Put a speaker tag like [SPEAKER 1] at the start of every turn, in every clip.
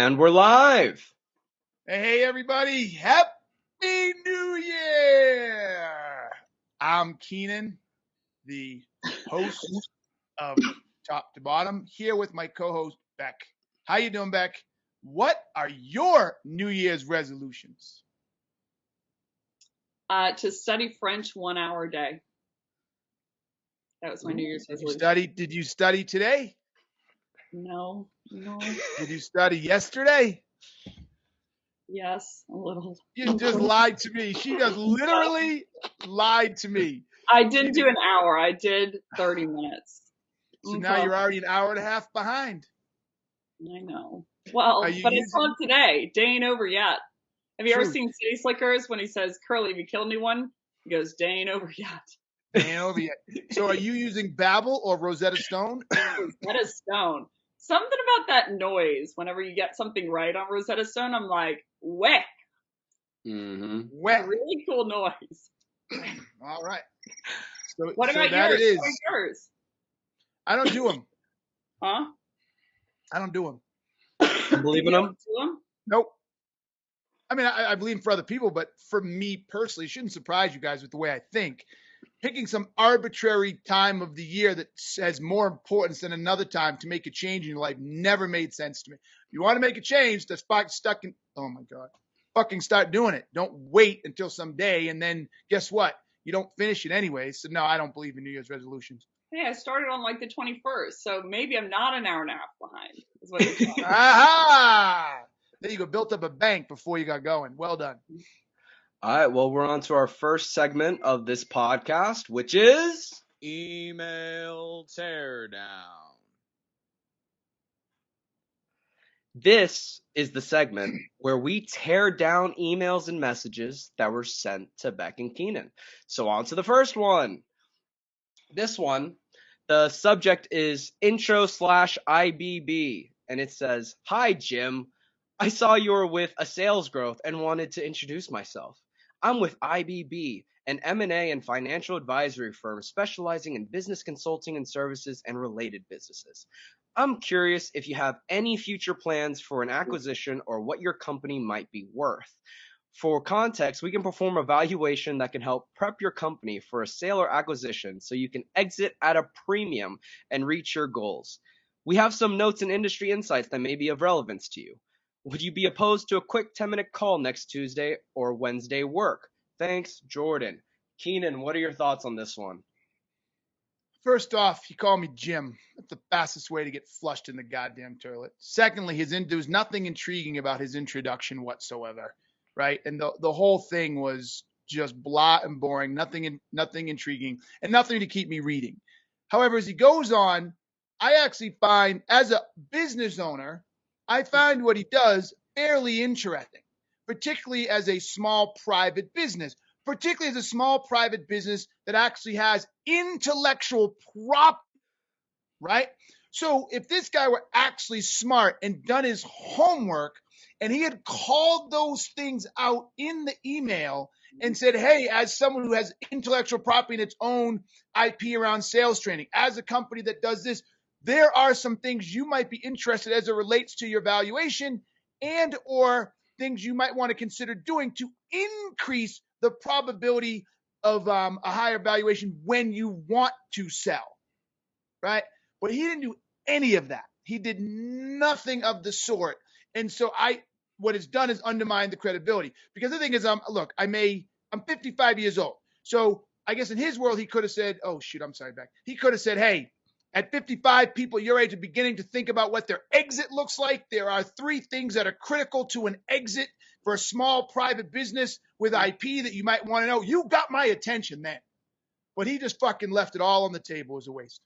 [SPEAKER 1] And we're live.
[SPEAKER 2] Hey, everybody. Happy New Year. I'm Keenan, the host of Top to Bottom, here with my co-host, Beck. How you doing, Beck? What are your New Year's resolutions?
[SPEAKER 3] To study French 1 hour a day. That was my New Year's resolution.
[SPEAKER 2] Did you study today?
[SPEAKER 3] No.
[SPEAKER 2] Did you study yesterday?
[SPEAKER 3] Yes, a little.
[SPEAKER 2] You just lied to me. She just literally lied to me.
[SPEAKER 3] I didn't do an hour. I did 30 minutes.
[SPEAKER 2] So now you're already an hour and a half behind.
[SPEAKER 3] I know. Well, but I saw today. Day ain't over yet. Have you ever seen City Slickers when he says, "Curly, have you killed anyone?" He goes, "Day ain't over yet."
[SPEAKER 2] Day ain't over yet. So are you using Babbel or Rosetta Stone?
[SPEAKER 3] Rosetta Stone. Something about that noise. Whenever you get something right on Rosetta Stone, I'm like, weh.
[SPEAKER 1] Mm-hmm.
[SPEAKER 2] Weh.
[SPEAKER 3] A really cool noise.
[SPEAKER 2] All right.
[SPEAKER 3] What about yours? What are yours?
[SPEAKER 2] I don't do them.
[SPEAKER 3] Huh?
[SPEAKER 2] I don't do them.
[SPEAKER 1] You believe in them?
[SPEAKER 2] Nope. I mean, I believe for other people, but for me personally, it shouldn't surprise you guys with the way I think. Picking some arbitrary time of the year that has more importance than another time to make a change in your life never made sense to me. If you want to make a change, that's oh my God, fucking start doing it. Don't wait until some day and then guess what? You don't finish it anyway. So no, I don't believe in New Year's resolutions.
[SPEAKER 3] Hey, I started on like the 21st, so maybe I'm not an hour and a half behind. Is what you're saying.
[SPEAKER 2] Aha! There you go. Built up a bank before you got going. Well done.
[SPEAKER 1] All right, well, we're on to our first segment of this podcast, which is
[SPEAKER 4] Email Teardown.
[SPEAKER 1] This is the segment where we tear down emails and messages that were sent to Beck and Keenan. So on to the first one. This one, the subject is intro/IBB, and it says, "Hi, Jim. I saw you were with a sales growth and wanted to introduce myself. I'm with IBB, an M&A and financial advisory firm specializing in business consulting and services and related businesses. I'm curious if you have any future plans for an acquisition or what your company might be worth. For context, we can perform a valuation that can help prep your company for a sale or acquisition so you can exit at a premium and reach your goals. We have some notes and industry insights that may be of relevance to you. Would you be opposed to a quick 10-minute call next Tuesday or Wednesday work? Thanks, Jordan." Keenan, what are your thoughts on this one?
[SPEAKER 2] First off, he called me Jim. That's the fastest way to get flushed in the goddamn toilet. Secondly, there was nothing intriguing about his introduction whatsoever, right? And the whole thing was just blah and boring, nothing intriguing, and nothing to keep me reading. However, as he goes on, I actually find, as a business owner, I find what he does fairly interesting, particularly as a small private business. Particularly as a small private business that actually has intellectual property, right? So if this guy were actually smart and done his homework and he had called those things out in the email and said, hey, as someone who has intellectual property in its own IP around sales training, as a company that does this, there are some things you might be interested as it relates to your valuation and or things you might want to consider doing to increase the probability of a higher valuation when you want to sell, right? But he didn't do any of that. He did nothing of the sort. And so what it's done is undermine the credibility. Because the thing is, look, I'm 55 years old. So I guess in his world, he could have said, oh, shoot, I'm sorry, Beck. He could have said, hey, at 55, people your age are beginning to think about what their exit looks like. There are 3 things that are critical to an exit for a small private business with IP that you might want to know. You got my attention then. But he just fucking left it all on the table as a waste.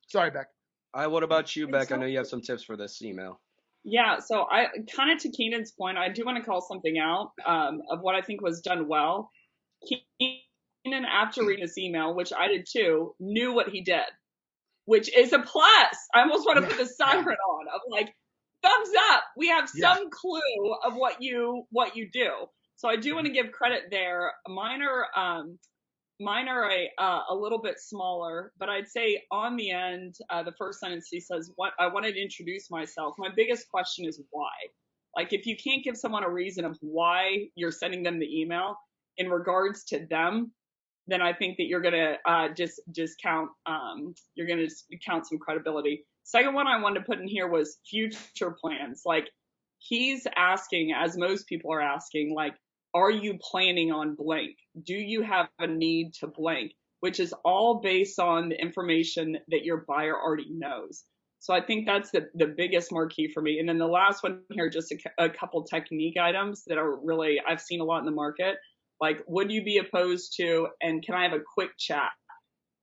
[SPEAKER 2] Sorry, Beck.
[SPEAKER 1] What about you, Beck? I know you have some tips for this email.
[SPEAKER 3] Yeah, so I kind of to Keenan's point, I do want to call something out of what I think was done well. Keenan, after reading this email, which I did too, knew what he did, which is a plus. I almost want to put the siren on of like, thumbs up. We have some clue of what you do. So I do want to give credit there. Mine are a little bit smaller, but I'd say on the end, the first sentence he says, "What I wanted to introduce myself." My biggest question is why. Like if you can't give someone a reason of why you're sending them the email in regards to them, then I think that you're gonna discount you're gonna count some credibility. Second one I wanted to put in here was future plans. Like he's asking, as most people are asking, like, are you planning on blank? Do you have a need to blank? Which is all based on the information that your buyer already knows. So I think that's the biggest marquee for me. And then the last one here, just a couple technique items that are really, I've seen a lot in the market. Like, would you be opposed to, and can I have a quick chat?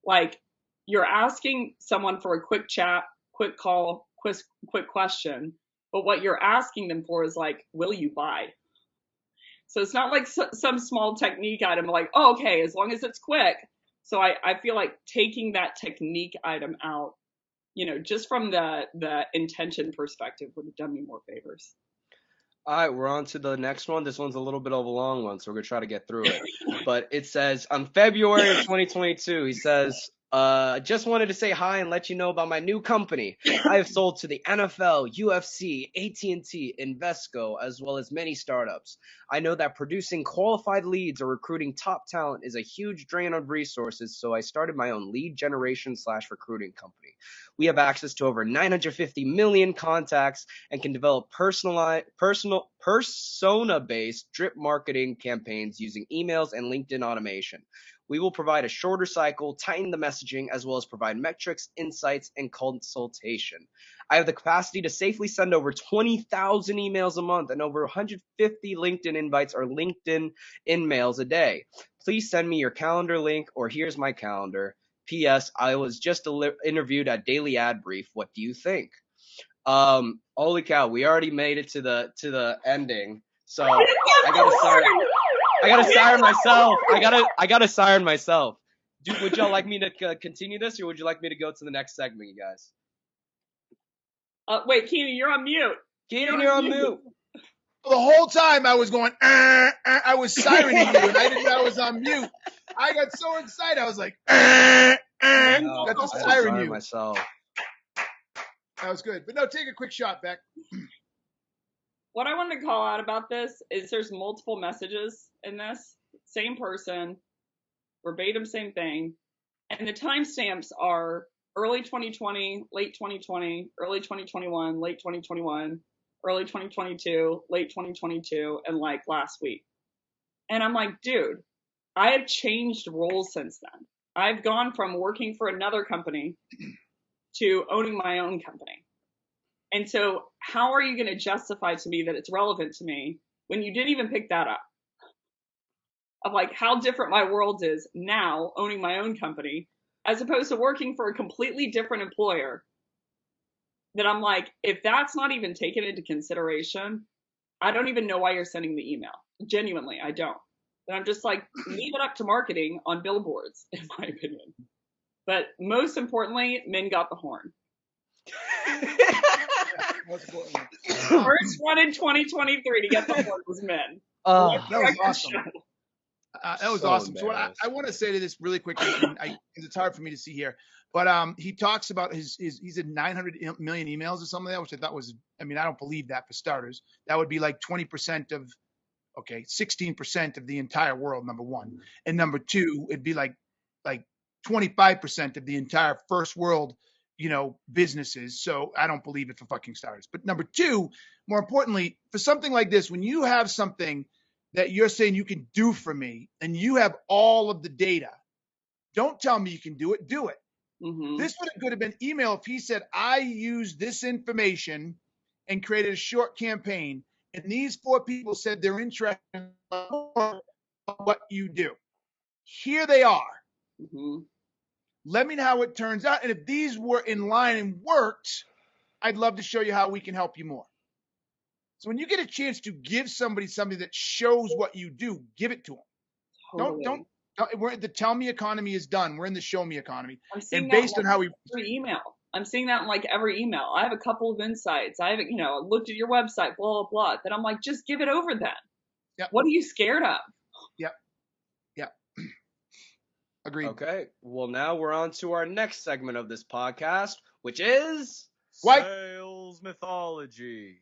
[SPEAKER 3] Like, you're asking someone for a quick chat, quick call, quick question, but what you're asking them for is like, will you buy? So it's not like some small technique item like, oh, okay, as long as it's quick. So I feel like taking that technique item out, just from the intention perspective would have done me more favors.
[SPEAKER 1] All right, we're on to the next one. This one's a little bit of a long one, so we're going to try to get through it. But it says, on February of 2022, he says, just wanted to say hi and let you know about my new company. I have sold to the NFL, UFC, AT&T, Invesco, as well as many startups. I know that producing qualified leads or recruiting top talent is a huge drain on resources, so I started my own lead generation / recruiting company. We have access to over 950 million contacts and can develop persona-based drip marketing campaigns using emails and LinkedIn automation. We will provide a shorter cycle, tighten the messaging, as well as provide metrics, insights, and consultation. I have the capacity to safely send over 20,000 emails a month and over 150 LinkedIn invites or LinkedIn in-mails a day. Please send me your calendar link, or here's my calendar. P.S. I was just interviewed at Daily Ad Brief. What do you think? Holy cow, we already made it to the ending. So I gotta siren myself. I gotta siren myself. Would y'all like me to continue this, or would you like me to go to the next segment, you guys?
[SPEAKER 3] Wait, Keenan, you're on mute.
[SPEAKER 1] Keenan, you're on mute.
[SPEAKER 2] The whole time I was going, I was sirening you, and I didn't know I was on mute. I got so excited. I was like, got to siren you.
[SPEAKER 1] Myself.
[SPEAKER 2] That was good. But no, take a quick shot, Beck.
[SPEAKER 3] What I wanted to call out about this is there's multiple messages in this. Same person, verbatim same thing. And the timestamps are early 2020, late 2020, early 2021, late 2021, early 2022, late 2022, and like last week. And I'm like, dude, I have changed roles since then. I've gone from working for another company to owning my own company. And so how are you going to justify to me that it's relevant to me when you didn't even pick that up? Of like how different my world is now owning my own company as opposed to working for a completely different employer. That I'm like, if that's not even taken into consideration, I don't even know why you're sending the email. Genuinely, I don't. And I'm just like, leave it up to marketing on billboards, in my opinion. But most importantly, men got the horn. First one in 2023 to get the horn was men.
[SPEAKER 2] That was awesome. That was awesome. So what I want to say to this really quickly, because it's hard for me to see here, but he talks about he's at 900 million emails or something like that, which I thought was, I don't believe that for starters. That would be like 20% of, 16% of the entire world, number one. And number two, it'd be like 25% of the entire first world, businesses. So I don't believe it for fucking starters. But number two, more importantly, for something like this, when you have something that you're saying you can do for me and you have all of the data, don't tell me you can do it, do it. Mm-hmm. This could have been email if he said, I used this information and created a short campaign, and these 4 people said they're interested in what you do. Here they are. Mm-hmm. Let me know how it turns out. And if these were in line and worked, I'd love to show you how we can help you more. So when you get a chance to give somebody something that shows what you do, give it to them. Totally. Don't the tell me economy is done. We're in the show me economy.
[SPEAKER 3] I'm seeing that on how we every email. I'm seeing that in like every email. I have a couple of insights. I haven't, looked at your website, blah, blah, blah. Then I'm like, just give it over then. Yep. What are you scared of?
[SPEAKER 2] Yep. Agreed.
[SPEAKER 1] Okay. Well, now we're on to our next segment of this podcast, which is
[SPEAKER 4] Sales Mythology.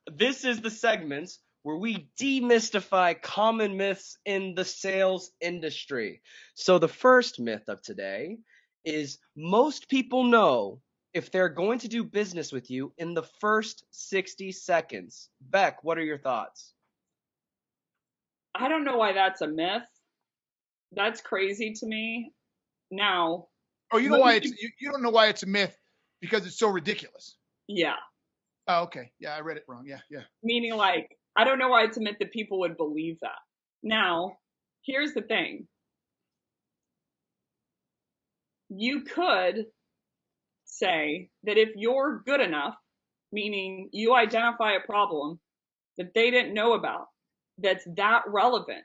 [SPEAKER 1] This is the segment where we demystify common myths in the sales industry. So the first myth of today is most people know if they're going to do business with you in the first 60 seconds. Beck, what are your thoughts?
[SPEAKER 3] I don't know why that's a myth. That's crazy to me. Now,
[SPEAKER 2] Oh, you know why it's you don't know why it's a myth because it's so ridiculous.
[SPEAKER 3] yeah.
[SPEAKER 2] Oh, okay. Yeah, I read it wrong. Yeah.
[SPEAKER 3] Meaning, like, I don't know why it's a myth that people would believe that. Now, here's the thing. You could say that if you're good enough, meaning you identify a problem that they didn't know about, that's that relevant,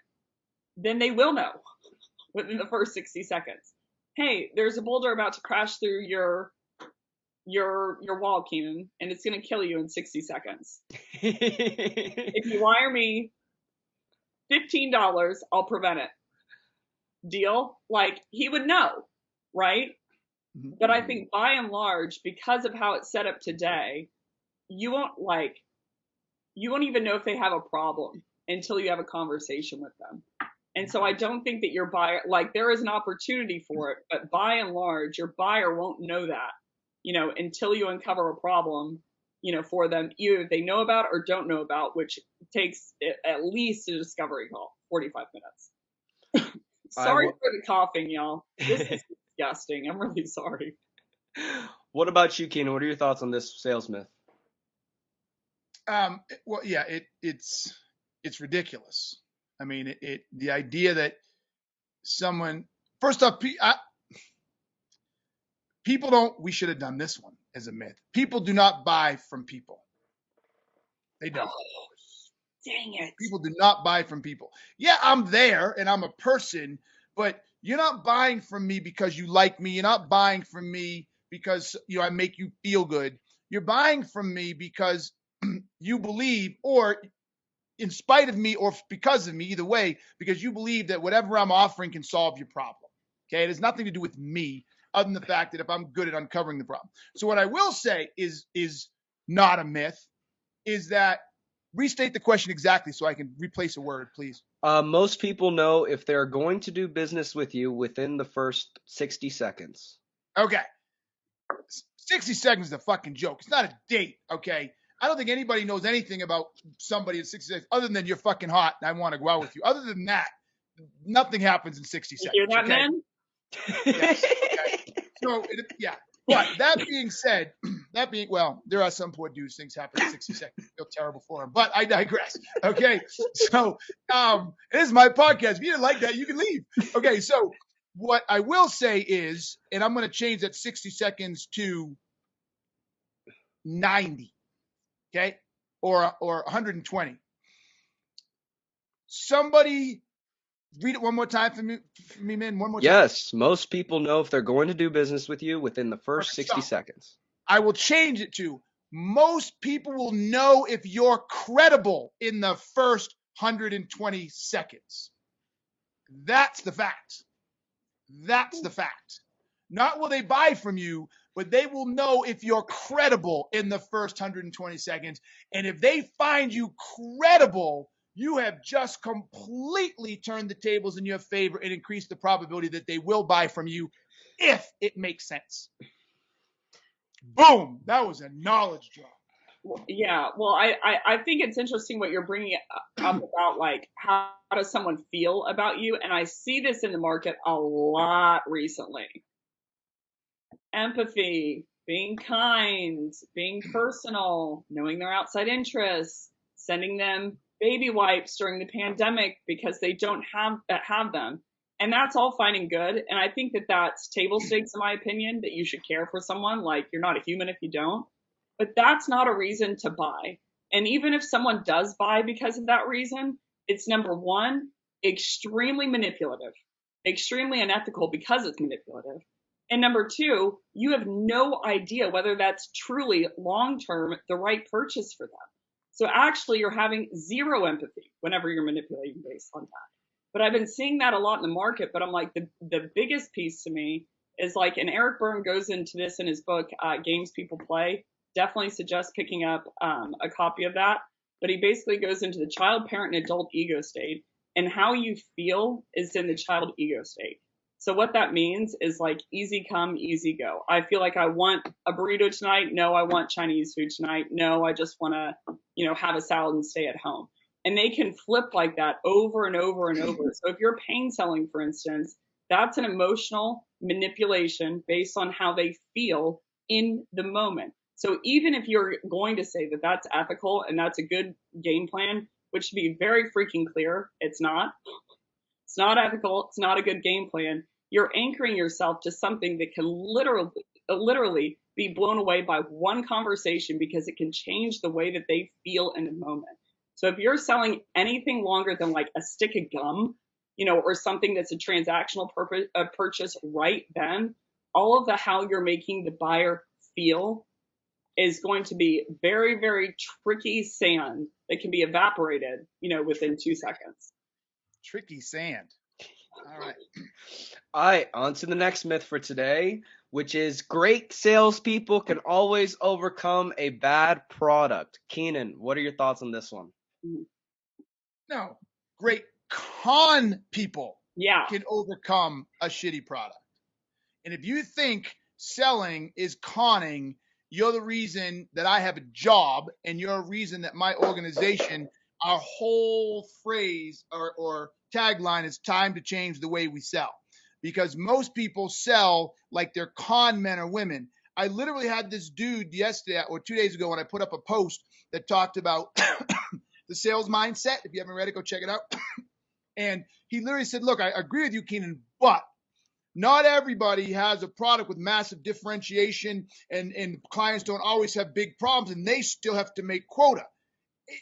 [SPEAKER 3] then they will know within the first 60 seconds. Hey, there's a boulder about to crash through your wall, Keenan, and it's going to kill you in 60 seconds. If you wire me $15, I'll prevent it. Deal? Like, he would know, right? But I think by and large, because of how it's set up today, you won't even know if they have a problem until you have a conversation with them. And so I don't think that your buyer, like, there is an opportunity for it, but by and large, your buyer won't know that, until you uncover a problem, for them, either they know about or don't know about, which takes at least a discovery call, 45 minutes. Sorry for the coughing, y'all. This is disgusting. I'm really sorry.
[SPEAKER 1] What about you, Keenan? What are your thoughts on this sales myth?
[SPEAKER 2] Well, yeah, it's ridiculous. I mean, the idea that someone, first off, people don't, we should have done this one as a myth. People do not buy from people. They don't.
[SPEAKER 3] Oh, dang it.
[SPEAKER 2] People do not buy from people. Yeah, I'm there and I'm a person, but you're not buying from me because you like me. You're not buying from me because I make you feel good. You're buying from me because you believe, or in spite of me or because of me, either way, because you believe that whatever I'm offering can solve your problem. Okay, it has nothing to do with me other than the fact that if I'm good at uncovering the problem. So what I will say is not a myth, is that, restate the question exactly so I can replace a word, please.
[SPEAKER 1] Most people know if they're going to do business with you within the first 60 seconds.
[SPEAKER 2] Okay. 60 seconds is a fucking joke. It's not a date, okay? I don't think anybody knows anything about somebody in 60 seconds other than you're fucking hot and I want to go out with you. Other than that, nothing happens in 60 seconds.
[SPEAKER 3] You hear that,
[SPEAKER 2] okay?
[SPEAKER 3] man?
[SPEAKER 2] Yes, okay. So, yeah. But that being said, well, there are some poor dudes, things happen in 60 seconds. I feel terrible for them, but I digress. Okay. So, it is my podcast. If you didn't like that, you can leave. Okay. So what I will say is, and I'm going to change that 60 seconds to 90. Okay. Or 120. Somebody read it one more time for me, man. One more time.
[SPEAKER 1] Yes, most people know if they're going to do business with you within the first 60 seconds.
[SPEAKER 2] I will change it to most people will know if you're credible in the first 120 seconds. That's the fact. That's the fact. Not will they buy from you, but they will know if you're credible in the first 120 seconds. And if they find you credible, you have just completely turned the tables in your favor and increased the probability that they will buy from you if it makes sense. Boom. That was a knowledge drop.
[SPEAKER 3] Yeah. Well, I think it's interesting what you're bringing up about, like, how does someone feel about you? And I see this in the market a lot recently. Empathy, being kind, being personal, knowing their outside interests, sending them baby wipes during the pandemic because they don't have them. And that's all fine and good. And I think that that's table stakes, in my opinion, that you should care for someone. Like, you're not a human if you don't. But that's not a reason to buy. And even if someone does buy because of that reason, it's, number one, extremely manipulative, extremely unethical because it's manipulative. And number two, you have no idea whether that's truly long-term the right purchase for them. So actually, you're having zero empathy whenever you're manipulating based on that. But I've been seeing that a lot in the market. But I'm like, the biggest piece to me is, like, and Eric Byrne goes into this in his book, Games People Play, definitely suggest picking up a copy of that. But he basically goes into the child, parent, and adult ego state, and how you feel is in the child ego state. So what that means is like easy come, easy go. I feel like I want a burrito tonight. No, I want Chinese food tonight. No, I just want to, have a salad and stay at home. And they can flip like that over and over and over. So if you're pain selling, for instance, that's an emotional manipulation based on how they feel in the moment. So even if you're going to say that that's ethical and that's a good game plan, which should be very freaking clear, it's not. It's not ethical. It's not a good game plan. You're anchoring yourself to something that can literally be blown away by one conversation because it can change the way that they feel in the moment. So if you're selling anything longer than like a stick of gum, or something that's a transactional purchase right then, all of the how you're making the buyer feel is going to be very, very tricky sand that can be evaporated, within 2 seconds.
[SPEAKER 2] Tricky sand. All right.
[SPEAKER 1] All right, on to the next myth for today, which is great salespeople can always overcome a bad product. Keenan, what are your thoughts on this one?
[SPEAKER 2] No, great con people
[SPEAKER 3] Yeah.
[SPEAKER 2] can overcome a shitty product. And if you think selling is conning, you're the reason that I have a job, and you're a reason that my organization, our whole phrase or tagline is time to change the way we sell. Because most people sell like they're con men or women. I literally had this dude yesterday or 2 days ago when I put up a post that talked about the sales mindset. If you haven't read it, go check it out. And he literally said, look, I agree with you, Keenan, but not everybody has a product with massive differentiation, and clients don't always have big problems, and they still have to make quota.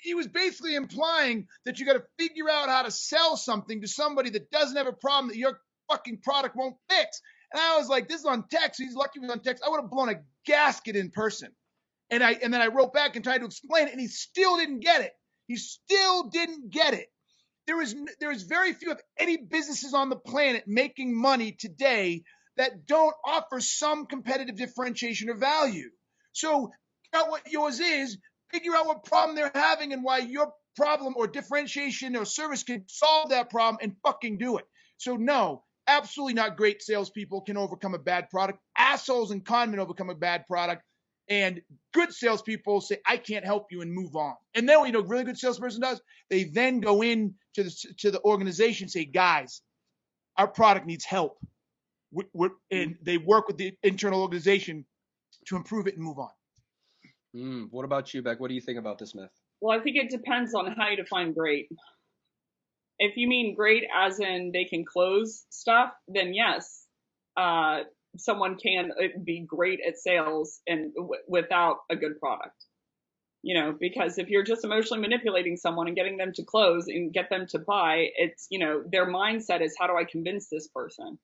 [SPEAKER 2] He was basically implying that you got to figure out how to sell something to somebody that doesn't have a problem that your fucking product won't fix. And I was like, this is on text. He's lucky he was on text. I would have blown a gasket in person. And then I wrote back and tried to explain it, and he still didn't get it. He still didn't get it. There is very few, if any, businesses on the planet making money today that don't offer some competitive differentiation or value. So figure out what yours is, figure out what problem they're having and why your problem or differentiation or service can solve that problem, and fucking do it. So no, absolutely not great salespeople can overcome a bad product. Assholes and conmen overcome a bad product. And good salespeople say, I can't help you, and move on. And then, a really good salesperson does, they then go in to the organization and say, guys, our product needs help. And they work with the internal organization to improve it and move on.
[SPEAKER 1] What about you, Beck? What do you think about this myth?
[SPEAKER 3] Well, I think it depends on how you define great. If you mean great as in they can close stuff, then yes, someone can be great at sales and without a good product. Because if you're just emotionally manipulating someone and getting them to close and get them to buy, it's, their mindset is, how do I convince this person?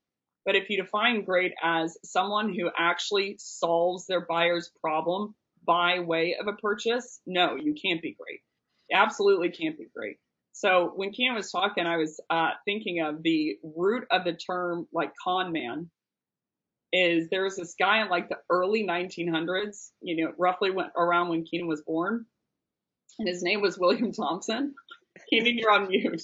[SPEAKER 3] But if you define great as someone who actually solves their buyer's problem by way of a purchase, no, you can't be great. You absolutely can't be great. So when Keenan was talking, I was thinking of the root of the term, like con man, is there was this guy in like the early 1900s, roughly around when Keenan was born, and his name was William Thompson. Keenan, you're on mute.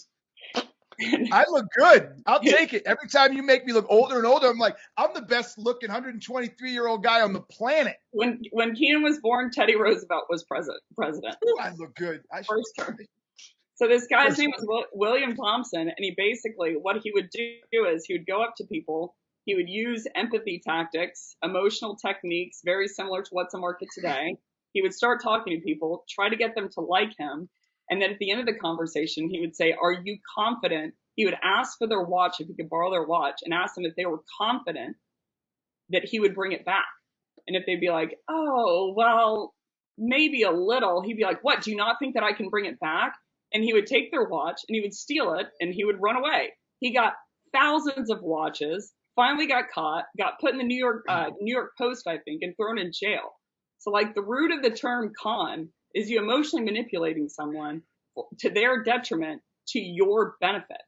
[SPEAKER 2] I look good. I'll take it. Every time you make me look older and older, I'm like, I'm the best looking 123-year-old guy on the planet.
[SPEAKER 3] When Keenan was born, Teddy Roosevelt was president.
[SPEAKER 2] Ooh, I look good.
[SPEAKER 3] First term. So this guy's name was William Thompson, and he basically, what he would do is he would go up to people. He would use empathy tactics, emotional techniques, very similar to what's in market today. He would start talking to people, try to get them to like him. And then at the end of the conversation, he would say, are you confident? He would ask for their watch, if he could borrow their watch, and ask them if they were confident that he would bring it back. And if they'd be like, oh, well, maybe a little, he'd be like, what, do you not think that I can bring it back? And he would take their watch and he would steal it and he would run away. He got thousands of watches. Finally got caught, got put in the New York Post, I think, and thrown in jail. So like the root of the term con is you emotionally manipulating someone to their detriment to your benefit.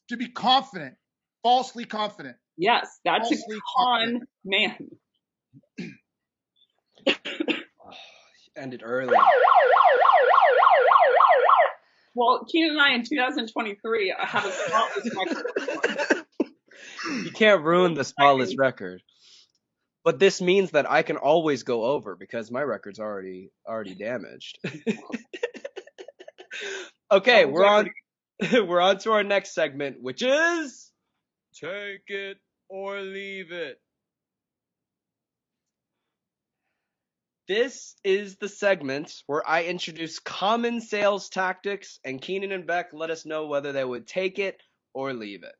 [SPEAKER 2] To be confident, falsely confident.
[SPEAKER 3] Yes, that's
[SPEAKER 2] falsely
[SPEAKER 3] a con man.
[SPEAKER 1] Ended early.
[SPEAKER 3] Well, Keenan and I in 2023 have a spotless record.
[SPEAKER 1] You can't ruin the spotless record. But this means that I can always go over because my record's already damaged. Okay, we're on to our next segment, which is
[SPEAKER 4] Take it or leave it.
[SPEAKER 1] This is the segment where I introduce common sales tactics, and Keenan and Beck let us know whether they would take it or leave it.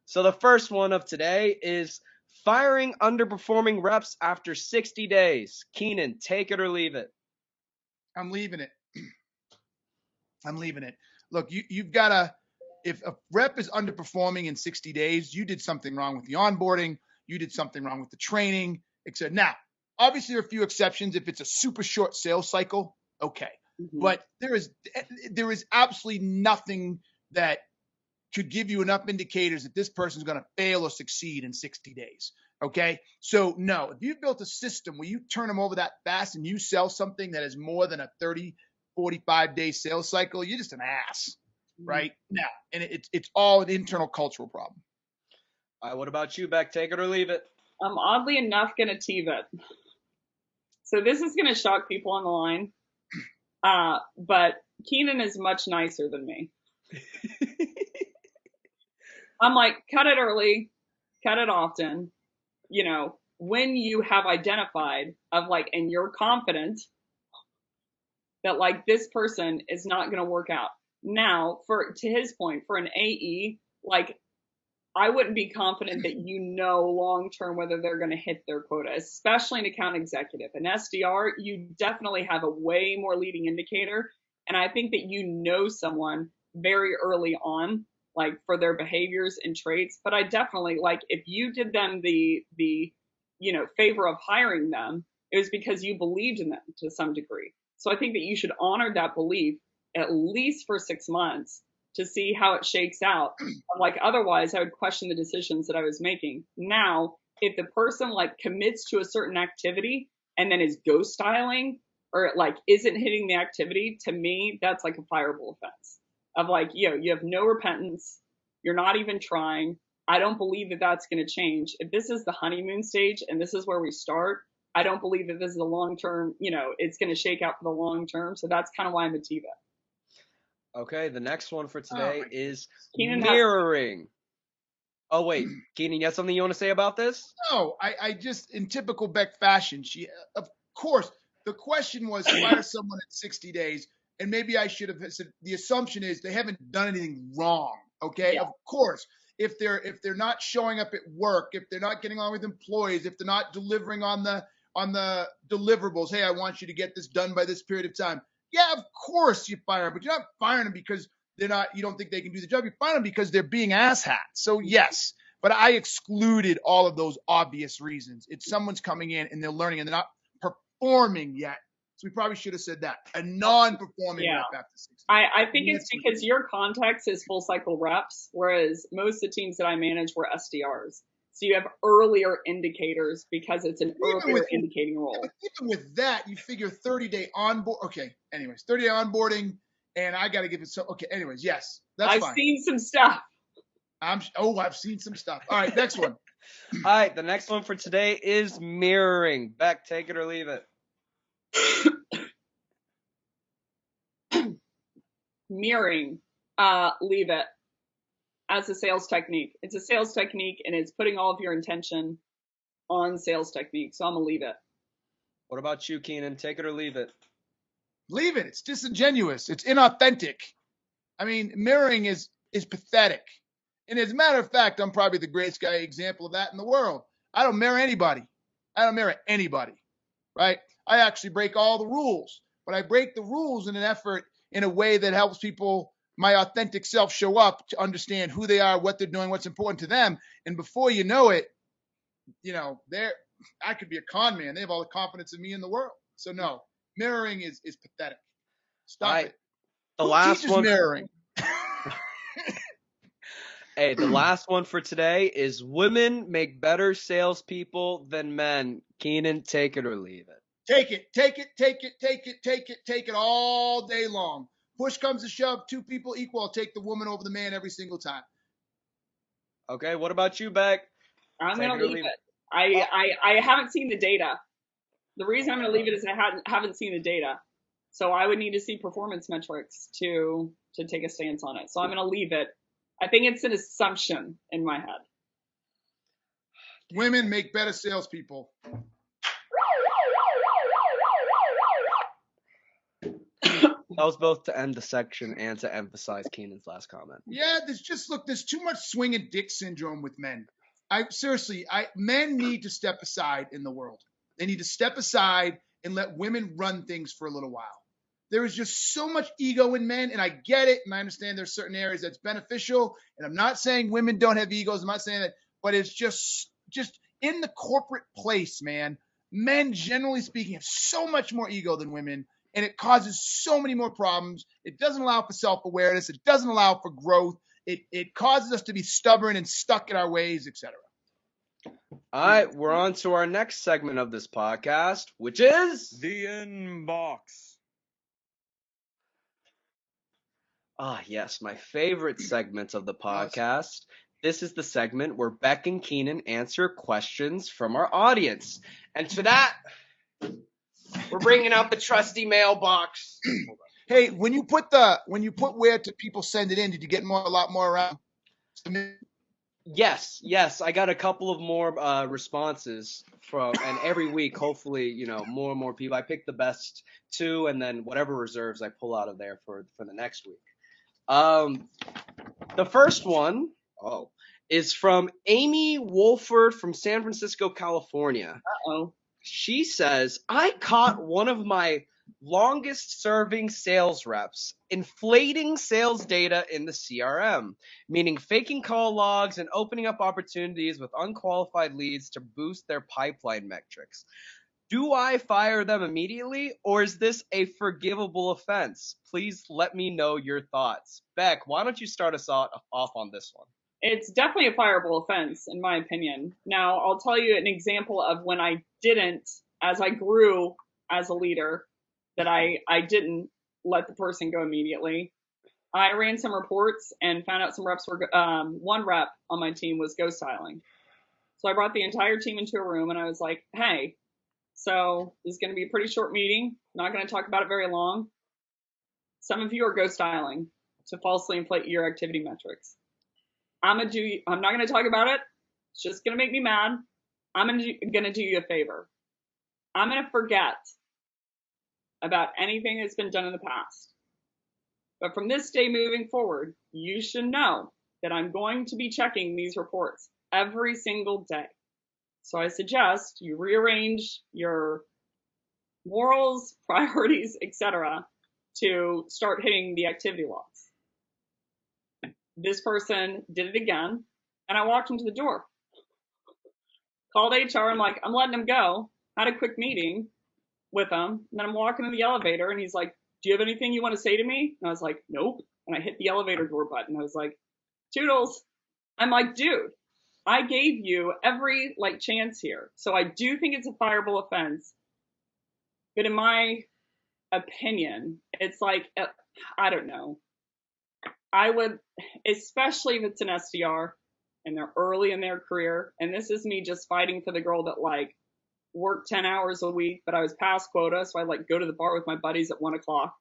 [SPEAKER 1] So the first one of today is firing underperforming reps after 60 days. Keenan, take it or leave it.
[SPEAKER 2] I'm leaving it. I'm leaving it. Look, you've got to, if a rep is underperforming in 60 days, you did something wrong with the onboarding, you did something wrong with the training, etc. Now, obviously, there are a few exceptions. If it's a super short sales cycle, okay.
[SPEAKER 3] Mm-hmm.
[SPEAKER 2] But there is absolutely nothing that could give you enough indicators that this person's going to fail or succeed in 60 days. Okay. So no, if you've built a system where you turn them over that fast and you sell something that is more than a 30, 45 day sales cycle, you're just an ass right now. And it's all an internal cultural problem.
[SPEAKER 1] All right, what about you, Beck? Take it or leave it.
[SPEAKER 3] I'm oddly enough going to teave it. So this is going to shock people on the line. But Keenan is much nicer than me. I'm like, cut it early, cut it often, you know, when you have identified of like, and you're confident that like this person is not going to work out. Now, to his point, for an AE, like I wouldn't be confident that you know long-term whether they're going to hit their quota, especially an account executive. An SDR, you definitely have a way more leading indicator. And I think that you know someone very early on, like for their behaviors and traits. But I definitely, like if you did them the you know, favor of hiring them, it was because you believed in them to some degree. So I think that you should honor that belief at least for 6 months to see how it shakes out. Like otherwise I would question the decisions that I was making. Now, if the person like commits to a certain activity and then is ghost styling or like isn't hitting the activity, to me, that's like a fireable offense of like, you have no repentance. You're not even trying. I don't believe that that's going to change. If this is the honeymoon stage and this is where we start, I don't believe that this is a long-term, you know, it's going to shake out for the long term. So that's kind of why I'm a Tiva.
[SPEAKER 1] Okay, the next one for today is
[SPEAKER 3] Keenan
[SPEAKER 1] mirroring. Oh, wait. Keenan, you have something you want to say about this?
[SPEAKER 2] No, I just, in typical Beck fashion, of course, the question was fire someone in 60 days, and maybe I should have said, the assumption is they haven't done anything wrong, okay? Yeah. Of course, if they're not showing up at work, if they're not getting on with employees, if they're not delivering on the deliverables, hey, I want you to get this done by this period of time. Yeah, of course you fire them, but you're not firing them because you don't think they can do the job. You fire them because they're being asshats. So yes, but I excluded all of those obvious reasons. It's someone's coming in and they're learning and they're not performing yet. So we probably should have said that. A non-performing rep after 60.
[SPEAKER 3] I think it's because your context is full cycle reps, whereas most of the teams that I manage were SDRs. So you have earlier indicators because it's an earlier indicating role.
[SPEAKER 2] Even with that, you figure 30-day onboard. Okay, anyways, 30-day onboarding, and I got to give it so. Okay, anyways, yes, that's fine.
[SPEAKER 3] I've seen some stuff.
[SPEAKER 2] I've seen some stuff. All right, next one.
[SPEAKER 1] All right, the next one for today is mirroring. Beck, take it or leave it.
[SPEAKER 3] Mirroring, leave it. As a sales technique. It's a sales technique and it's putting all of your intention on sales technique. So I'm going to leave it.
[SPEAKER 1] What about you, Keenan? Take it or leave it?
[SPEAKER 2] Leave it. It's disingenuous. It's inauthentic. I mean, mirroring is pathetic. And as a matter of fact, I'm probably the greatest example of that in the world. I don't mirror anybody. Right? I actually break all the rules. But I break the rules in an effort in a way that helps people, my authentic self, show up to understand who they are, what they're doing, what's important to them. And before you know it, you know, I could be a con man. They have all the confidence in me in the world. So no, mirroring is pathetic. Stop it.
[SPEAKER 1] The last one.
[SPEAKER 2] Mirroring.
[SPEAKER 1] Hey, the last one for today is women make better salespeople than men. Keenan, take it or leave it.
[SPEAKER 2] Take it all day long. Push comes to shove, two people equal. I'll take the woman over the man every single time.
[SPEAKER 1] Okay, what about you, Beck?
[SPEAKER 3] I'm
[SPEAKER 1] Take
[SPEAKER 3] going
[SPEAKER 1] it or
[SPEAKER 3] to leave
[SPEAKER 1] leave
[SPEAKER 3] it. I haven't seen the data. The reason I'm going to leave it is I haven't seen the data. So I would need to see performance metrics to take a stance on it. So I'm going to leave it. I think it's an assumption in my head.
[SPEAKER 2] Women make better salespeople.
[SPEAKER 1] That was both to end the section and to emphasize Keenan's last comment.
[SPEAKER 2] Yeah, there's too much swinging dick syndrome with men. Men need to step aside in the world. They need to step aside and let women run things for a little while. There is just so much ego in men, and I get it, and I understand there's certain areas that's beneficial, and I'm not saying women don't have egos. I'm not saying that, but it's just in the corporate place, man. Men, generally speaking, have so much more ego than women, and it causes so many more problems. It doesn't allow for self-awareness. It doesn't allow for growth. It causes us to be stubborn and stuck in our ways, etc.
[SPEAKER 1] All right, we're on to our next segment of this podcast, which is
[SPEAKER 4] The inbox.
[SPEAKER 1] Ah, yes, my favorite segment of the podcast. This is the segment where Beck and Keenan answer questions from our audience. And to that, we're bringing out the trusty mailbox.
[SPEAKER 2] Hey, when you put where to people send it in, did you get a lot more around?
[SPEAKER 1] Yes, I got a couple of more responses from, and every week, hopefully, more and more people. I pick the best two, and then whatever reserves I pull out of there for the next week. The first one is from Amy Wolford from San Francisco, California.
[SPEAKER 3] Uh-oh.
[SPEAKER 1] She says, I caught one of my longest serving sales reps inflating sales data in the CRM, meaning faking call logs and opening up opportunities with unqualified leads to boost their pipeline metrics. Do I fire them immediately, or is this a forgivable offense? Please let me know your thoughts. Beck, why don't you start us off on this one?
[SPEAKER 3] It's definitely a fireable offense, in my opinion. Now, I'll tell you an example of when I didn't, as I grew as a leader, that I didn't let the person go immediately. I ran some reports and found out some reps were, one rep on my team was ghost styling. So I brought the entire team into a room and I was like, hey, so this is going to be a pretty short meeting. Not going to talk about it very long. Some of you are ghost styling to falsely inflate your activity metrics. I'm not going to talk about it. It's just going to make me mad. I'm going to do you a favor. I'm going to forget about anything that's been done in the past. But from this day moving forward, you should know that I'm going to be checking these reports every single day. So I suggest you rearrange your morals, priorities, etc. to start hitting the activity logs. This person did it again, and I walked him to the door. Called HR, I'm like, I'm letting him go. Had a quick meeting with him, and then I'm walking in the elevator, and he's like, do you have anything you want to say to me? And I was like, nope. And I hit the elevator door button. I was like, toodles. I'm like, dude, I gave you every chance here. So I do think it's a fireable offense. But in my opinion, it's I don't know. I would, especially if it's an SDR and they're early in their career, and this is me just fighting for the girl that worked 10 hours a week, but I was past quota, so I'd go to the bar with my buddies at 1 o'clock.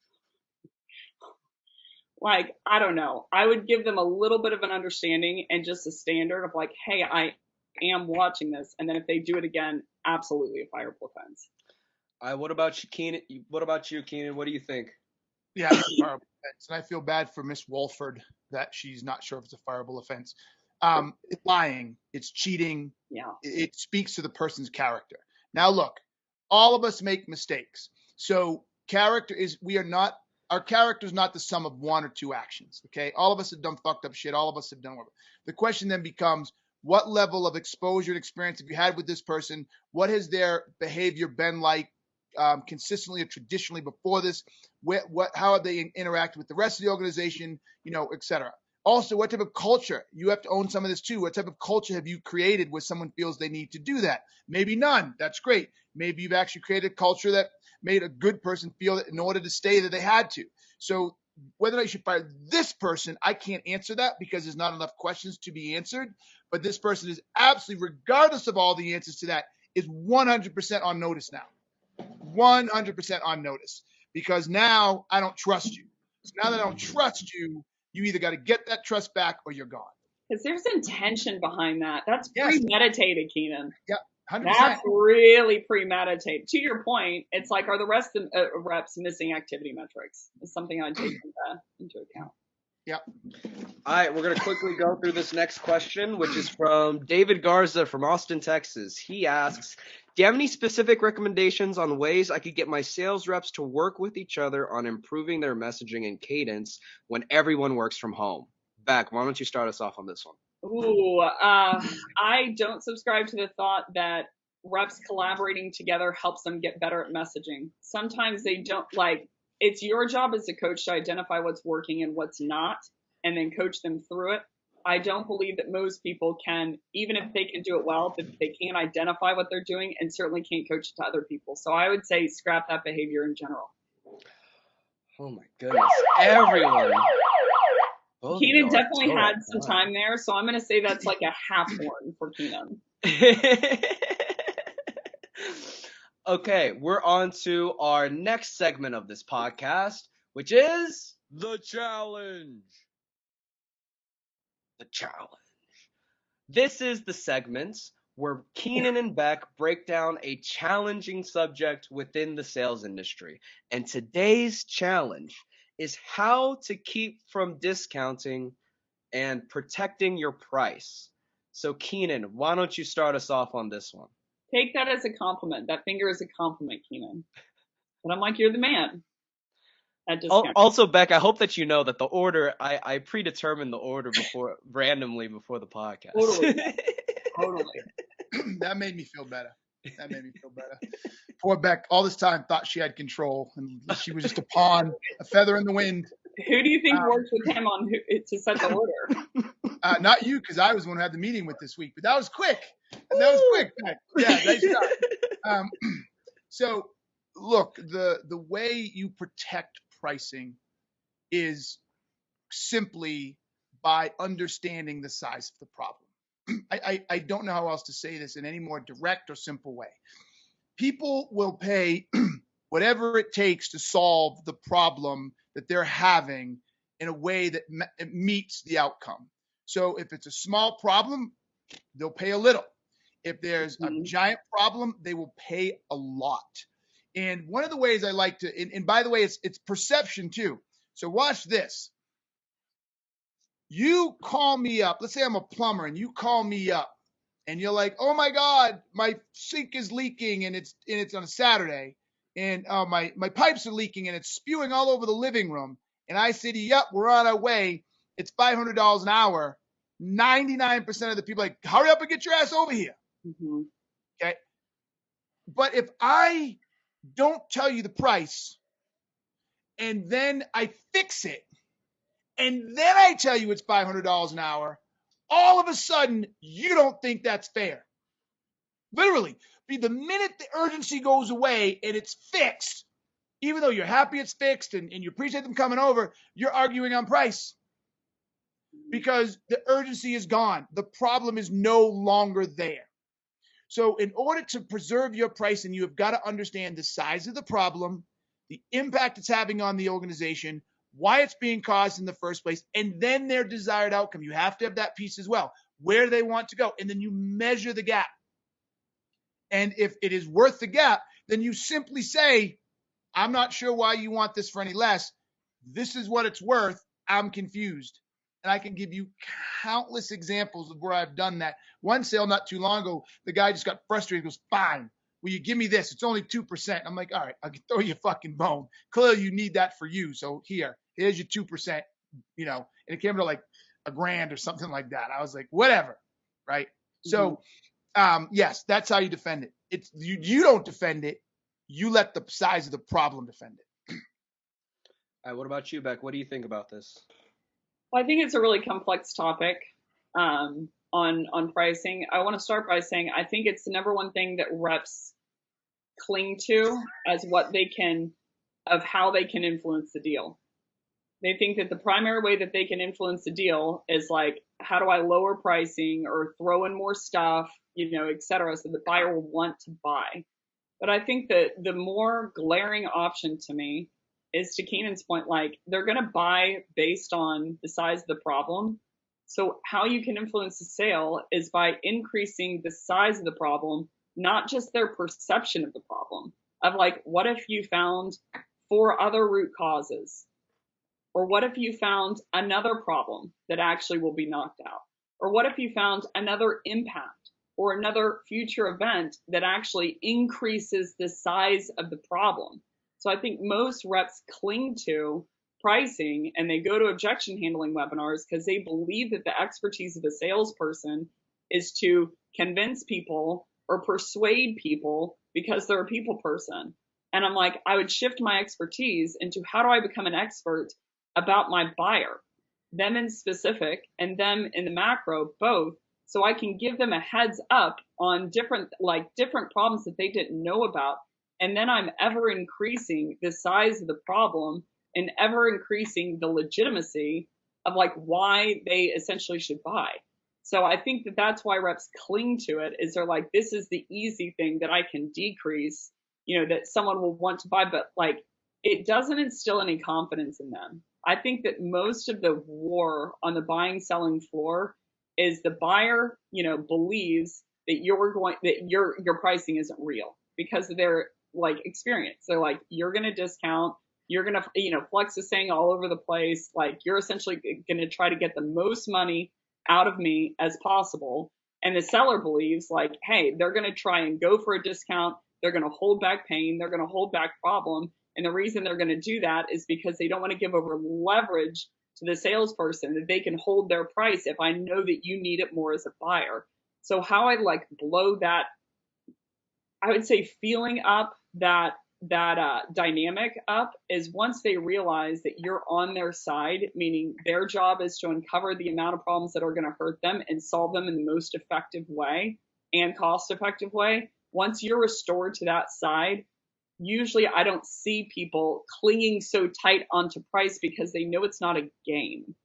[SPEAKER 3] I don't know. I would give them a little bit of an understanding and just a standard of hey, I am watching this. And then if they do it again, absolutely a fireable offense.
[SPEAKER 1] What about you, Keenan? What do you think?
[SPEAKER 2] Yeah, it's a fireable offense. And I feel bad for Miss Wolford that she's not sure if it's a fireable offense. It's lying. It's cheating.
[SPEAKER 3] Yeah.
[SPEAKER 2] It speaks to the person's character. Now, look, all of us make mistakes. So our character is not the sum of one or two actions. Okay. All of us have done fucked up shit. All of us have done whatever. The question then becomes, what level of exposure and experience have you had with this person? What has their behavior been like consistently or traditionally before this? How have they interacted with the rest of the organization, et cetera? Also, what type of culture? You have to own some of this too. What type of culture have you created where someone feels they need to do that? Maybe none. That's great. Maybe you've actually created a culture that made a good person feel that in order to stay that they had to. So whether or not you should fire this person, I can't answer that because there's not enough questions to be answered. But this person is absolutely, regardless of all the answers to that, is 100% on notice now. 100% on notice because now I don't trust you. So now that I don't trust you, you either got to get that trust back or you're gone.
[SPEAKER 3] Because there's intention behind that. That's
[SPEAKER 2] Yes.
[SPEAKER 3] premeditated, Keenan.
[SPEAKER 2] Yeah, 100%.
[SPEAKER 3] That's really premeditated. To your point, it's like, are the rest of reps missing activity metrics? It's something I take into account.
[SPEAKER 2] Yep.
[SPEAKER 1] All right, we're going to quickly go through this next question, which is from David Garza from Austin, Texas. He asks, do you have any specific recommendations on ways I could get my sales reps to work with each other on improving their messaging and cadence when everyone works from home? Beck, why don't you start us off on this one?
[SPEAKER 3] Ooh, I don't subscribe to the thought that reps collaborating together helps them get better at messaging. Sometimes they don't it's your job as a coach to identify what's working and what's not, and then coach them through it. I don't believe that most people can, even if they can do it well, that they can't identify what they're doing and certainly can't coach it to other people. So I would say scrap that behavior in general.
[SPEAKER 1] Oh my goodness, everyone.
[SPEAKER 3] Keenan definitely had some time there, so I'm going to say that's like a half horn for Keenan.
[SPEAKER 1] Okay, we're on to our next segment of this podcast, which is
[SPEAKER 4] The challenge.
[SPEAKER 1] the challenge. This is the segment where Keenan and Beck break down a challenging subject within the sales industry. And today's challenge is how to keep from discounting and protecting your price. So Keenan, why don't you start us off on this one?
[SPEAKER 3] Take that as a compliment. That finger is a compliment, Keenan. But I'm like, you're the man.
[SPEAKER 1] Also, Beck, I hope that you know that the order, I predetermined the order randomly before the podcast.
[SPEAKER 3] Totally.
[SPEAKER 2] That made me feel better. Poor Beck, all this time thought she had control, and she was just a pawn, a feather in the wind.
[SPEAKER 3] Who do you think worked with him on to set the order?
[SPEAKER 2] Not you, because I was the one who had the meeting with this week. But that was quick. Beck. Yeah, nice job. So, look, the way you protect pricing is simply by understanding the size of the problem. I don't know how else to say this in any more direct or simple way. People will pay whatever it takes to solve the problem that they're having in a way that meets the outcome. So if it's a small problem, they'll pay a little. If there's a giant problem, they will pay a lot. And one of the ways I like to, and by the way, it's perception too. So watch this. You call me up. Let's say I'm a plumber and you call me up and you're like, oh my God, my sink is leaking and it's on a Saturday and my pipes are leaking and it's spewing all over the living room. And I say to you, yep, we're on our way. It's $500 an hour. 99% of the people are like, hurry up and get your ass over here.
[SPEAKER 3] Mm-hmm.
[SPEAKER 2] Okay. But if I don't tell you the price and then I fix it and then I tell you it's $500 an hour, all of a sudden you don't think that's fair. Literally, the minute the urgency goes away and it's fixed, even though you're happy it's fixed and you appreciate them coming over, you're arguing on price because the urgency is gone. The problem is no longer there. So in order to preserve your pricing, you have got to understand the size of the problem, the impact it's having on the organization, why it's being caused in the first place, and then their desired outcome. You have to have that piece as well, where they want to go, and then you measure the gap. And if it is worth the gap, then you simply say, I'm not sure why you want this for any less. This is what it's worth. I'm confused. And I can give you countless examples of where I've done that. One sale not too long ago, the guy just got frustrated. He goes, fine. Will you give me this? It's only 2%. I'm like, all right, I can throw you a fucking bone. Clearly you need that for you. So here's your 2%, and it came to like $1,000 or something like that. I was like, whatever. Right. Mm-hmm. So, yes, that's how you defend it. It's you don't defend it. You let the size of the problem defend it.
[SPEAKER 1] All right, what about you, Beck? What do you think about this?
[SPEAKER 3] Well, I think it's a really complex topic on pricing. I want to start by saying I think it's the number one thing that reps cling to as what they can, of how they can influence the deal. They think that the primary way that they can influence the deal is like, how do I lower pricing or throw in more stuff, et cetera, so the buyer will want to buy. But I think that the more glaring option to me is, to Keenan's point, like, they're going to buy based on the size of the problem. So how you can influence the sale is by increasing the size of the problem, not just their perception of the problem. Of like, what if you found 4 other root causes? Or what if you found another problem that actually will be knocked out? Or what if you found another impact or another future event that actually increases the size of the problem? So I think most reps cling to pricing and they go to objection handling webinars because they believe that the expertise of a salesperson is to convince people or persuade people because they're a people person. And I'm like, I would shift my expertise into how do I become an expert about my buyer, them in specific and them in the macro, both, so I can give them a heads up on different problems that they didn't know about. And then I'm ever increasing the size of the problem and ever increasing the legitimacy of like why they essentially should buy. So I think that that's why reps cling to it, is they're like, this is the easy thing that I can decrease, that someone will want to buy, but like it doesn't instill any confidence in them. I think that most of the war on the buying selling floor is the buyer, believes that your pricing isn't real because of their like experience. They're like, you're going to discount, you're going to, flex is saying all over the place. Like you're essentially going to try to get the most money out of me as possible. And the seller believes like, hey, they're going to try and go for a discount. They're going to hold back pain. They're going to hold back problem. And the reason they're going to do that is because they don't want to give over leverage to the salesperson, that they can hold their price if I know that you need it more as a buyer. So how I like blow that, I would say feeling up that dynamic up, is once they realize that you're on their side, meaning their job is to uncover the amount of problems that are going to hurt them and solve them in the most effective way and cost effective way. Once you're restored to that side, usually I don't see people clinging so tight onto price because they know it's not a game.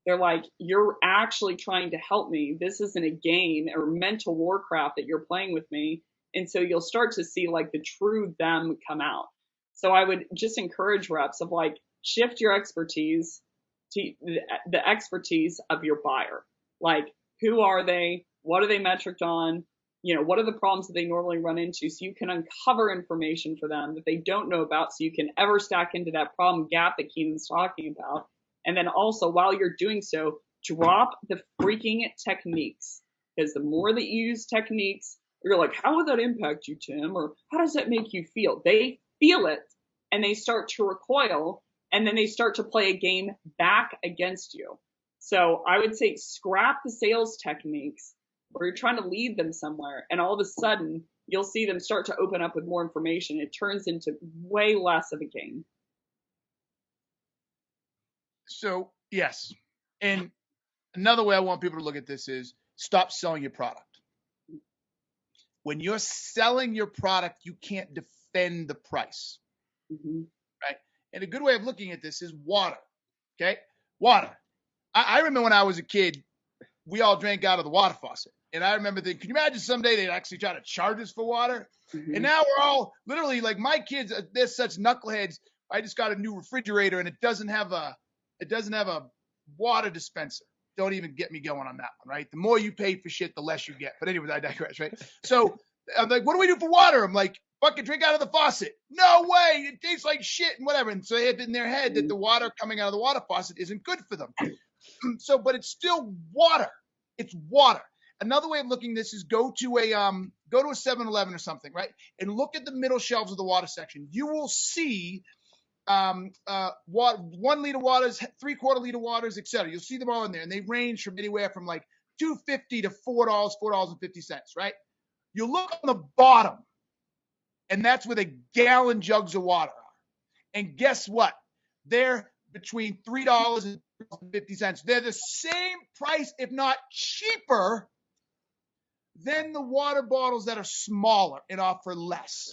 [SPEAKER 3] They're like, you're actually trying to help me. This isn't a game or mental warcraft that you're playing with me. And so you'll start to see like the true them come out. So I would just encourage reps of like, shift your expertise to the expertise of your buyer. Like, who are they? What are they metriced on? What are the problems that they normally run into, so you can uncover information for them that they don't know about, so you can ever stack into that problem gap that Keenan's talking about. And then also, while you're doing so, drop the freaking techniques, because the more that you use techniques, you're like, how would that impact you, Tim? Or how does that make you feel? They feel it and they start to recoil, and then they start to play a game back against you. So I would say scrap the sales techniques where you're trying to lead them somewhere, and all of a sudden you'll see them start to open up with more information. It turns into way less of a game.
[SPEAKER 2] So yes. And another way I want people to look at this is stop selling your product. When you're selling your product, you can't defend the price, right? And a good way of looking at this is water, okay? Water. I remember when I was a kid, we all drank out of the water faucet. And I remember thinking, can you imagine someday they'd actually try to charge us for water? And now we're all literally like, my kids, they're such knuckleheads. I just got a new refrigerator and it doesn't have a water dispenser. Don't even get me going on that one, right? The more you pay for shit, the less you get. But anyways, I digress, right? So I'm like, what do we do for water? I'm like, fucking drink out of the faucet. No way. It tastes like shit and whatever. And so they had in their head that the water coming out of the water faucet isn't good for them. So, but it's still water. It's water. Another way of looking at this is go to a 7-Eleven or something, right? And look at the middle shelves of the water section. You will see 1 liter waters, 3/4 liter waters, etc. You'll see them all in there, and they range from anywhere from like $2.50 to $4, $4.50, right? You look on the bottom, and that's where the gallon jugs of water are. And guess what? They're between $3 and $3.50. They're the same price, if not cheaper, than the water bottles that are smaller and offer less.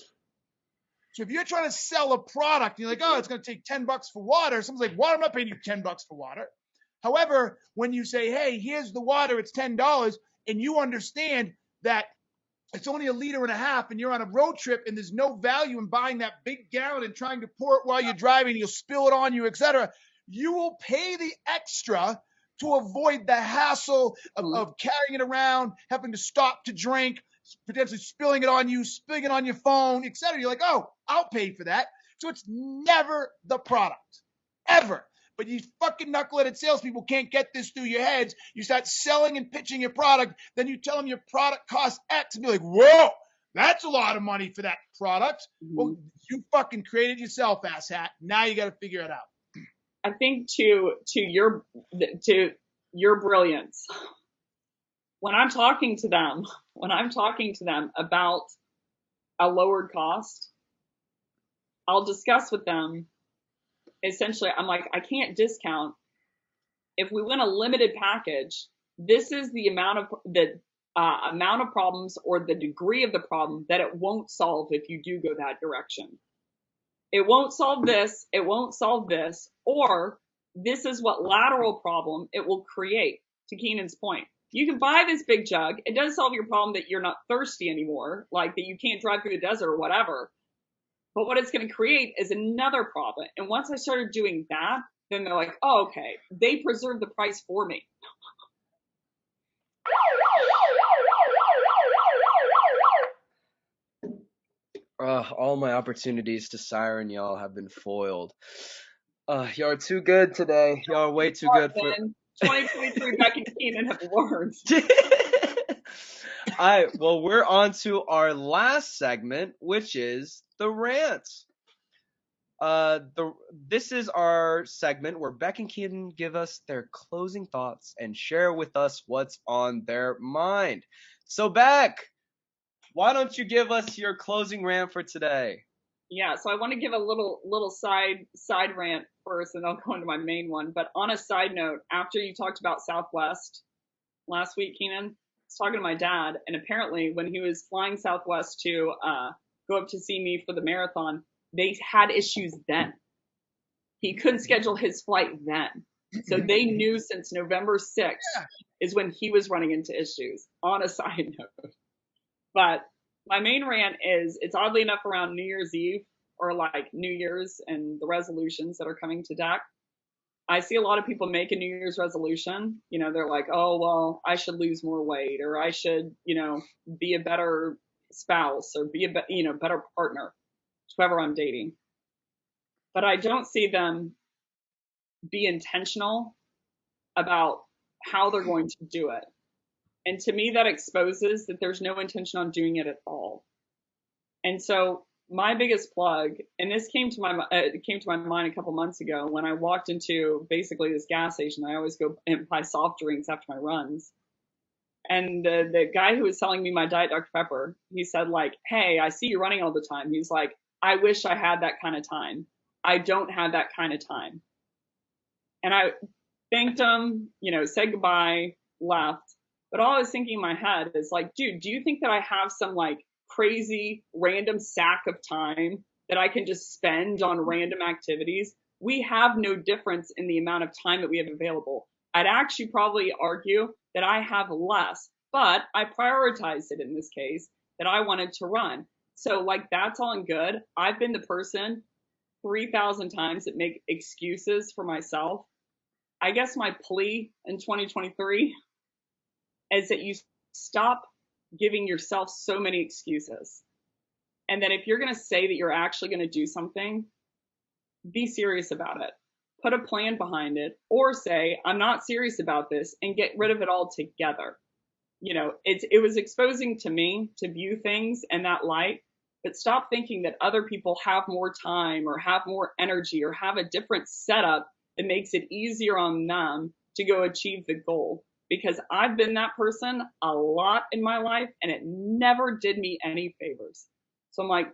[SPEAKER 2] So if you're trying to sell a product, you're like, oh, it's going to take $10 for water. Someone's like, water, I'm not paying you $10 for water. However, when you say, hey, here's the water, it's $10, and you understand that it's only 1.5 liters and you're on a road trip and there's no value in buying that big gallon and trying to pour it while you're driving, you'll spill it on you, etc. You will pay the extra to avoid the hassle of carrying it around, having to stop to drink, potentially spilling it on you, spilling it on your phone, etc. You're like, oh, I'll pay for that. So it's never the product, ever. But you fucking knuckleheaded salespeople can't get this through your heads. You start selling and pitching your product, then you tell them your product costs X, and be like, whoa, that's a lot of money for that product. Well, you fucking created yourself, asshat. Now you got to figure it out.
[SPEAKER 3] I think to your brilliance, when I'm talking to them about a lowered cost, I'll discuss with them. Essentially, I'm like, I can't discount. If we win a limited package, this is the amount of problems or the degree of the problem that it won't solve if you do go that direction. It won't solve this. It won't solve this. Or this is what lateral problem it will create. To Keenan's point, you can buy this big jug. It does solve your problem that you're not thirsty anymore, like that you can't drive through the desert or whatever. But what it's going to create is another problem. And once I started doing that, then they're like, oh, okay, they preserved the price for me.
[SPEAKER 1] All my opportunities to siren y'all have been foiled. Y'all are too good today. Y'all are way too good for
[SPEAKER 3] 2023. Beck and Keenan have learned.
[SPEAKER 1] All right, well, we're on to our last segment, which is the rants. This is our segment where Beck and Keenan give us their closing thoughts and share with us what's on their mind. So, Beck, why don't you give us your closing rant for today?
[SPEAKER 3] Yeah, so I want to give a little side rant first, and I'll go into my main one. But on a side note, after you talked about Southwest last week, Keenan, I was talking to my dad, and apparently when he was flying Southwest to go up to see me for the marathon, they had issues then. He couldn't schedule his flight then. So they knew since November 6th is when he was running into issues, on a side note. But my main rant is, it's oddly enough around New Year's Eve, or like New Year's and the resolutions that are coming to deck. I see a lot of people make a New Year's resolution. You know, they're like, oh, well, I should lose more weight, or I should, be a better spouse, or be a better partner, whoever I'm dating. But I don't see them be intentional about how they're going to do it. And to me, that exposes that there's no intention on doing it at all. And so my biggest plug, and this came to my mind a couple months ago when I walked into basically this gas station. I always go and buy soft drinks after my runs. And the guy who was selling me my Diet Dr. Pepper, he said, like, hey, I see you running all the time. He's like, I wish I had that kind of time. I don't have that kind of time. And I thanked him, said goodbye, left. But all I was thinking in my head is like, dude, do you think that I have some like crazy random sack of time that I can just spend on random activities? We have no difference in the amount of time that we have available. I'd actually probably argue that I have less, but I prioritized it in this case that I wanted to run. So like, that's all and good. I've been the person 3,000 times that make excuses for myself. I guess my plea in 2023 is that you stop giving yourself so many excuses. And then if you're going to say that you're actually going to do something, be serious about it. Put a plan behind it, or say, I'm not serious about this, and get rid of it altogether. It was exposing to me to view things in that light, but stop thinking that other people have more time or have more energy or have a different setup that makes it easier on them to go achieve the goal. Because I've been that person a lot in my life, and it never did me any favors. So I'm like,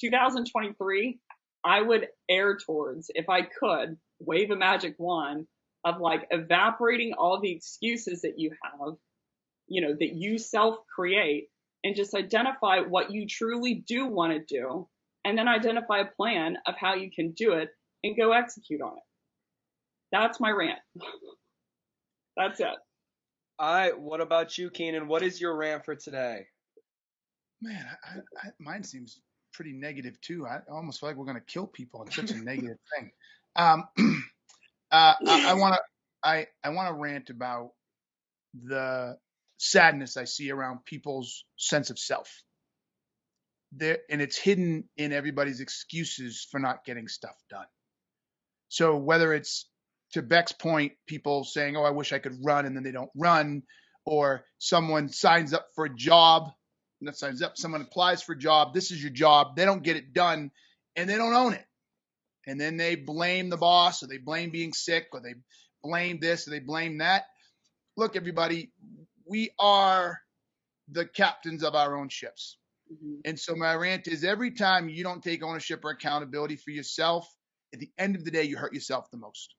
[SPEAKER 3] 2023, I would err towards, if I could, wave a magic wand of like evaporating all the excuses that you have, that you self-create, and just identify what you truly do want to do, and then identify a plan of how you can do it and go execute on it. That's my rant. That's it.
[SPEAKER 1] All right, what about you, Keenan? What is your rant for today?
[SPEAKER 2] Man, mine seems pretty negative too. I almost feel like we're going to kill people on such a negative thing. I want to rant about the sadness I see around people's sense of self. And it's hidden in everybody's excuses for not getting stuff done. So whether it's, to Beck's point, people saying, "Oh, I wish I could run," and then they don't run, or someone signs up for a job, someone applies for a job, this is your job, they don't get it done, and they don't own it. And then they blame the boss, or they blame being sick, or they blame this, or they blame that. Look, everybody, we are the captains of our own ships.
[SPEAKER 3] Mm-hmm.
[SPEAKER 2] And so my rant is, every time you don't take ownership or accountability for yourself, at the end of the day, you hurt yourself the most.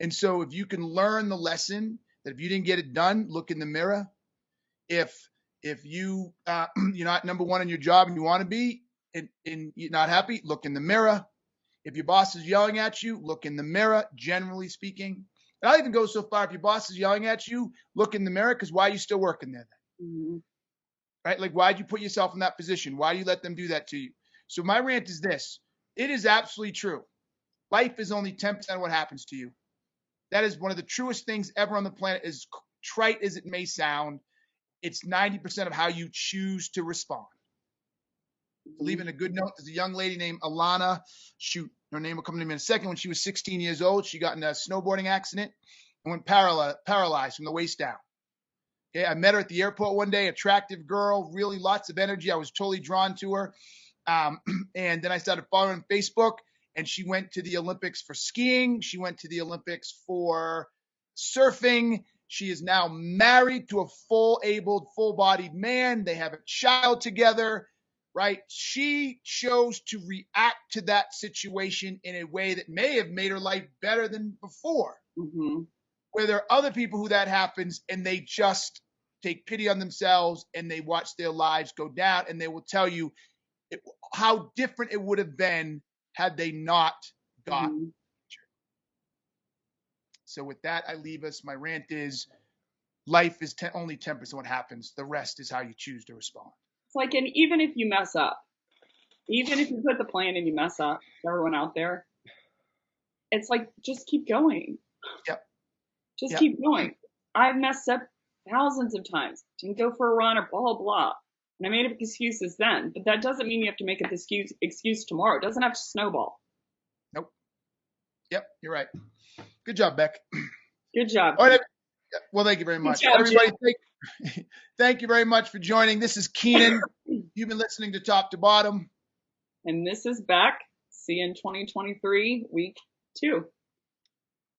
[SPEAKER 2] And so if you can learn the lesson that if you didn't get it done, look in the mirror. If you you're not number one in your job and you want to be, and you're not happy, look in the mirror. If your boss is yelling at you, look in the mirror, generally speaking. And I'll even go so far, if your boss is yelling at you, look in the mirror, because why are you still working there then?
[SPEAKER 3] Mm-hmm.
[SPEAKER 2] Right? Like, why'd you put yourself in that position? Why do you let them do that to you? So my rant is this. It is absolutely true. Life is only 10% of what happens to you. That is one of the truest things ever on the planet, as trite as it may sound. It's 90% of how you choose to respond. To leave in a good note, there's a young lady named Alana. Shoot, her name will come to me in a second. When she was 16 years old, she got in a snowboarding accident and went paralyzed from the waist down. Okay, I met her at the airport one day, attractive girl, really lots of energy. I was totally drawn to her. And then I started following her on Facebook. And she went to the Olympics for skiing. She went to the Olympics for surfing. She is now married to a full-abled, full-bodied man. They have a child together, right? She chose to react to that situation in a way that may have made her life better than before.
[SPEAKER 3] Mm-hmm.
[SPEAKER 2] Where there are other people who that happens and they just take pity on themselves and they watch their lives go down, and they will tell you how different it would have been had they not got injured. So with that, I leave us. My rant is, life is only 10% what happens. The rest is how you choose to respond.
[SPEAKER 3] It's like, and even if you mess up, even if you put the plan and you mess up, everyone out there, it's like, just keep going.
[SPEAKER 2] Yep.
[SPEAKER 3] Just keep going. I've messed up thousands of times. Didn't go for a run or blah, blah. And I made up excuses then, but that doesn't mean you have to make an excuse tomorrow. It doesn't have to snowball.
[SPEAKER 2] Nope. Yep, you're right. Good job, Beck.
[SPEAKER 3] Good job.
[SPEAKER 2] All right. Well, thank you very much.
[SPEAKER 3] Good job,
[SPEAKER 2] everybody. Thank you very much for joining. This is Keenan. You've been listening to Top to Bottom.
[SPEAKER 3] And this is Beck. See you in 2023, week 2.